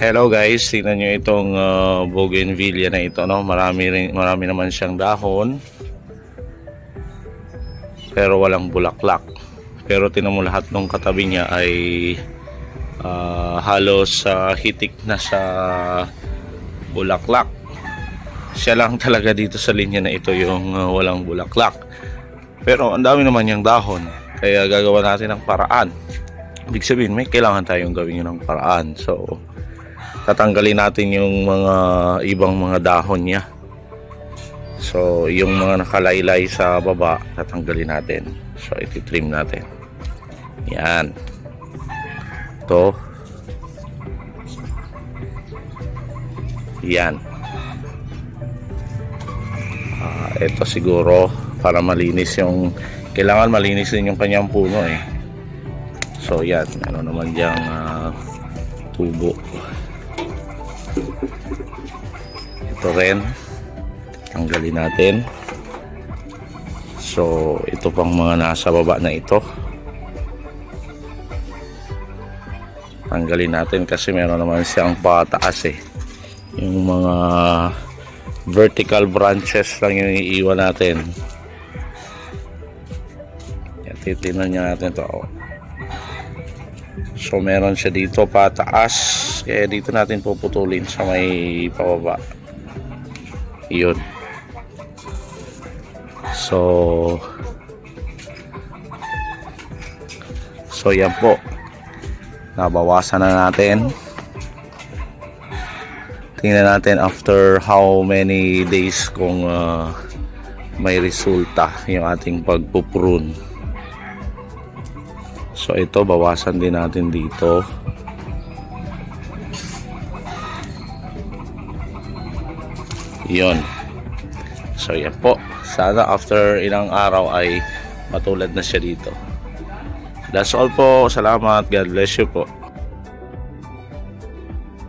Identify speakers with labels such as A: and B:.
A: Hello guys, tingnan nyo itong bougainvillea na ito, no? Marami naman siyang dahon. Pero walang bulaklak. Pero tingnan mo lahat ng katabi niya ay halos hitik na sa bulaklak. Siya lang talaga dito sa linya na ito yung walang bulaklak. Pero ang dami naman niyang dahon. Kaya gagawa natin ng paraan. Ibig sabihin, may kailangan tayong gawin yun ng paraan. So, tatanggalin natin yung mga ibang mga dahon niya. So, yung mga nakalaylay sa baba, tatanggalin natin. So, iti-trim natin. Yan. Ito. Yan. Ito siguro para malinis yung, kailangan malinis din yung kanyang puno eh. So, yan. Ano naman diyang tubo. Ito rin tanggalin natin. So ito pang mga nasa baba na ito tanggalin natin kasi meron naman siyang pataas eh. Yung mga vertical branches lang yung iiwan natin. Yan, titignan niya natin ito. So meron siya dito pataas, kaya dito natin puputulin sa may pababa. Yun. So yan po, nabawasan na natin. Tingnan natin after how many days kung may resulta yung ating pagpuprune. So ito, bawasan din natin dito. Yun. So yan po. Sana after ilang araw ay matulad na siya dito. That's all po. Salamat. God bless you po.